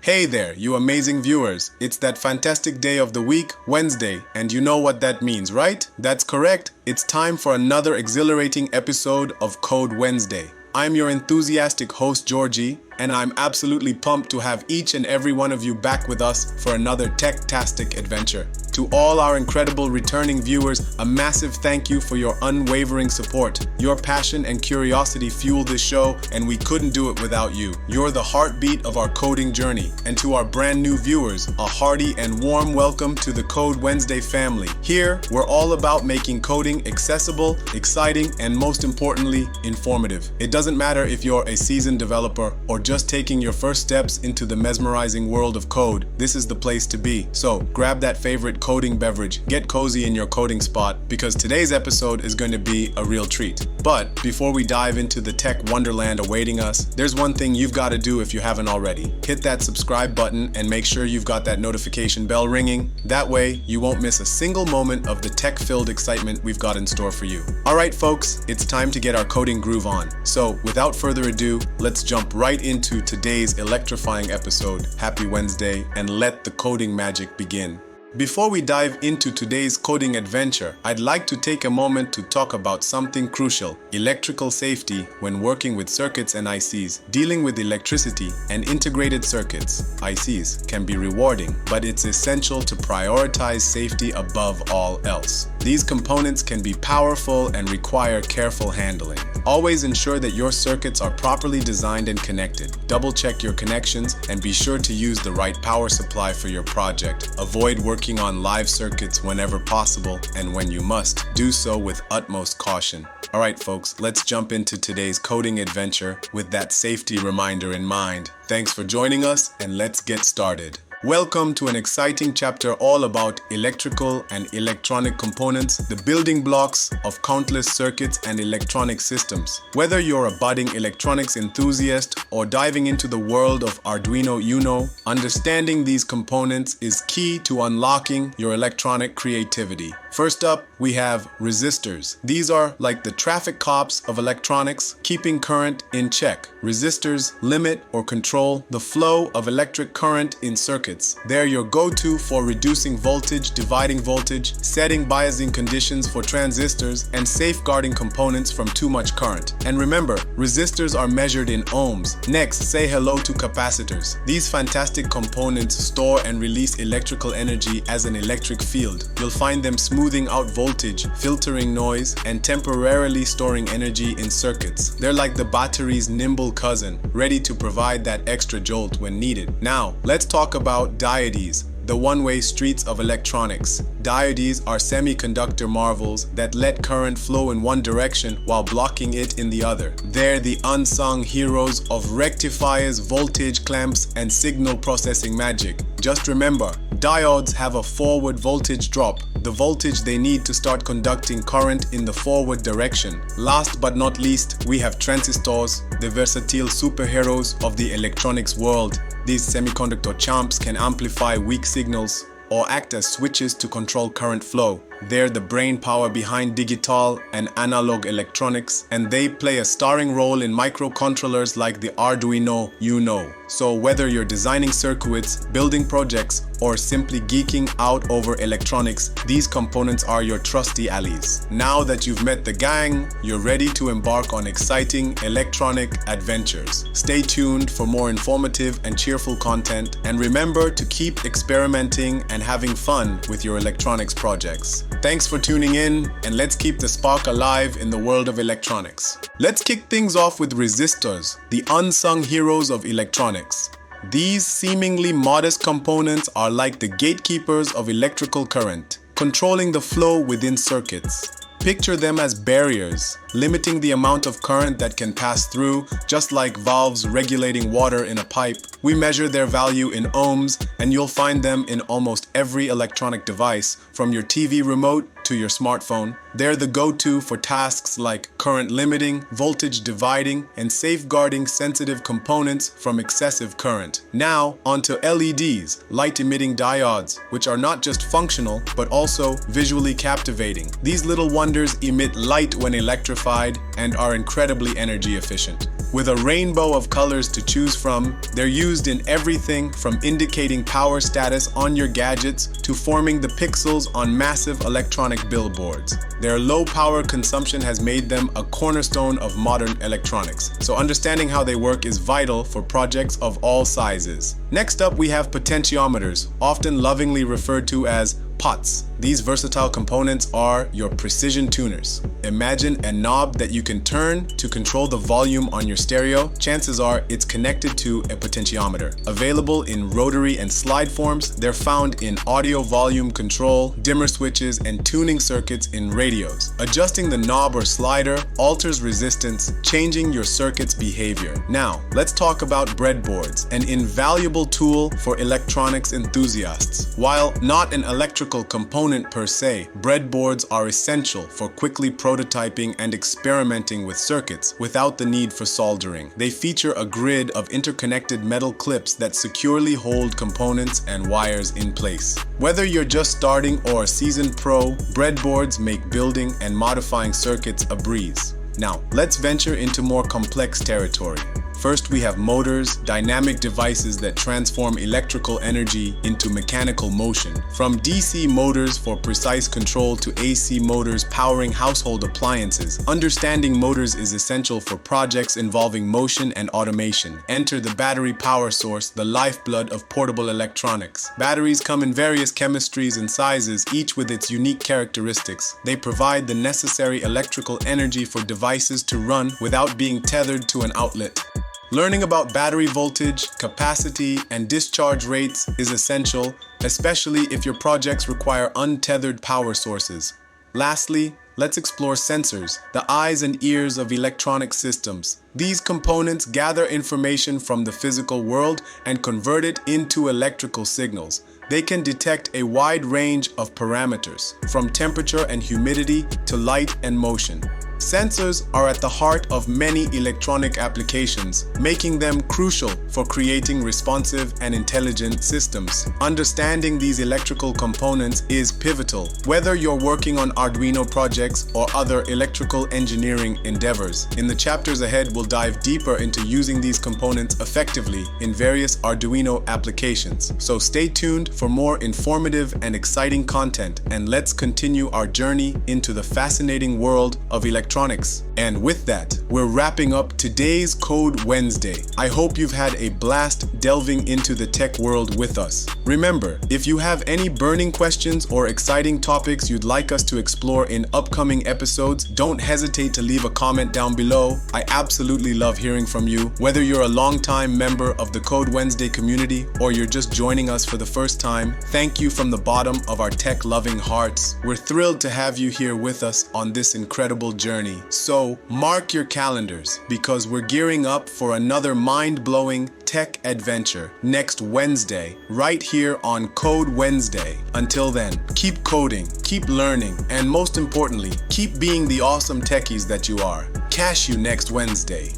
Hey there, you amazing viewers. It's that fantastic day of the week, Wednesday, and you know what that means, right? That's correct. It's time for another exhilarating episode of Code Wednesday. I'm your enthusiastic host, Georgie, and I'm absolutely pumped to have each and every one of you back with us for another tech-tastic adventure. To all our incredible returning viewers, a massive thank you for your unwavering support. Your passion and curiosity fuel this show, and we couldn't do it without you. You're the heartbeat of our coding journey. And to our brand new viewers, a hearty and warm welcome to the Code Wednesday family. Here, we're all about making coding accessible, exciting, and most importantly, informative. It doesn't matter if you're a seasoned developer or just taking your first steps into the mesmerizing world of code, this is the place to be. So grab that favorite coding beverage, get cozy in your coding spot, because today's episode is going to be a real treat. But before we dive into the tech wonderland awaiting us, there's one thing you've got to do if you haven't already. Hit that subscribe button and make sure you've got that notification bell ringing. That way, you won't miss a single moment of the tech-filled excitement we've got in store for you. Alright folks, it's time to get our coding groove on. So without further ado, let's jump right into today's electrifying episode. Happy Wednesday, and let the coding magic begin. Before we dive into today's coding adventure, I'd like to take a moment to talk about something crucial: electrical safety when working with circuits and ICs. Dealing with electricity and integrated circuits, ICs, can be rewarding, but it's essential to prioritize safety above all else. These components can be powerful and require careful handling. Always ensure that your circuits are properly designed and connected. Double check your connections and be sure to use the right power supply for your project. Avoid working on live circuits whenever possible, and when you must, do so with utmost caution. Alright folks, let's jump into today's coding adventure with that safety reminder in mind. Thanks for joining us, and let's get started. Welcome to an exciting chapter all about electrical and electronic components, the building blocks of countless circuits and electronic systems. Whether you're a budding electronics enthusiast or diving into the world of Arduino Uno, understanding these components is key to unlocking your electronic creativity. First up, we have resistors. These are like the traffic cops of electronics, keeping current in check. Resistors limit or control the flow of electric current in circuits. They're your go-to for reducing voltage, dividing voltage, setting biasing conditions for transistors, and safeguarding components from too much current. And remember, resistors are measured in ohms. Next, say hello to capacitors. These fantastic components store and release electrical energy as an electric field. You'll find them smoothing out voltage, filtering noise, and temporarily storing energy in circuits. They're like the battery's nimble cousin, ready to provide that extra jolt when needed. Now, let's talk about diodes, the one-way streets of electronics. Diodes are semiconductor marvels that let current flow in one direction while blocking it in the other. They're the unsung heroes of rectifiers, voltage clamps, and signal processing magic. Just remember, diodes have a forward voltage drop, the voltage they need to start conducting current in the forward direction. Last but not least, we have transistors, the versatile superheroes of the electronics world. These semiconductor champs can amplify weak signals or act as switches to control current flow. They're the brain power behind digital and analog electronics, and they play a starring role in microcontrollers like the Arduino Uno. So whether you're designing circuits, building projects, or simply geeking out over electronics, these components are your trusty allies. Now that you've met the gang, you're ready to embark on exciting electronic adventures. Stay tuned for more informative and cheerful content, and remember to keep experimenting and having fun with your electronics projects. Thanks for tuning in, and let's keep the spark alive in the world of electronics. Let's kick things off with resistors, the unsung heroes of electronics. These seemingly modest components are like the gatekeepers of electrical current, controlling the flow within circuits. Picture them as barriers, limiting the amount of current that can pass through, just like valves regulating water in a pipe. We measure their value in ohms, and you'll find them in almost every electronic device, from your TV remote to your smartphone. They're the go-to for tasks like current limiting, voltage dividing, and safeguarding sensitive components from excessive current. Now, onto LEDs, light-emitting diodes, which are not just functional, but also visually captivating. These little wonders emit light when electrified and are incredibly energy efficient. With a rainbow of colors to choose from, they're used in everything from indicating power status on your gadgets to forming the pixels on massive electronic billboards. Their low power consumption has made them a cornerstone of modern electronics, so understanding how they work is vital for projects of all sizes. Next up, we have potentiometers, often lovingly referred to as POTS. These versatile components are your precision tuners. Imagine a knob that you can turn to control the volume on your stereo. Chances are it's connected to a potentiometer. Available in rotary and slide forms, they're found in audio volume control, dimmer switches, and tuning circuits in radios. Adjusting the knob or slider alters resistance, changing your circuit's behavior. Now, let's talk about breadboards, an invaluable tool for electronics enthusiasts. While not an electrical component per se, breadboards are essential for quickly prototyping and experimenting with circuits without the need for soldering. They feature a grid of interconnected metal clips that securely hold components and wires in place. Whether you're just starting or a seasoned pro, breadboards make building and modifying circuits a breeze. Now, let's venture into more complex territory. First, we have motors, dynamic devices that transform electrical energy into mechanical motion. From DC motors for precise control to AC motors powering household appliances, understanding motors is essential for projects involving motion and automation. Enter the battery power source, the lifeblood of portable electronics. Batteries come in various chemistries and sizes, each with its unique characteristics. They provide the necessary electrical energy for devices to run without being tethered to an outlet. Learning about battery voltage, capacity, and discharge rates is essential, especially if your projects require untethered power sources. Lastly, let's explore sensors, the eyes and ears of electronic systems. These components gather information from the physical world and convert it into electrical signals. They can detect a wide range of parameters, from temperature and humidity to light and motion. Sensors are at the heart of many electronic applications, making them crucial for creating responsive and intelligent systems. Understanding these electrical components is pivotal, whether you're working on Arduino projects or other electrical engineering endeavors. In the chapters ahead, we'll dive deeper into using these components effectively in various Arduino applications. So stay tuned for more informative and exciting content, and let's continue our journey into the fascinating world of electronics. And with that, we're wrapping up today's Code Wednesday. I hope you've had a blast delving into the tech world with us. Remember, if you have any burning questions or exciting topics you'd like us to explore in upcoming episodes, don't hesitate to leave a comment down below. I absolutely love hearing from you. Whether you're a longtime member of the Code Wednesday community or you're just joining us for the first time, thank you from the bottom of our tech-loving hearts. We're thrilled to have you here with us on this incredible journey. So mark your calendars, because we're gearing up for another mind-blowing tech adventure next Wednesday, right here on Code Wednesday. Until then, keep coding, keep learning, and most importantly, keep being the awesome techies that you are. Catch you next Wednesday.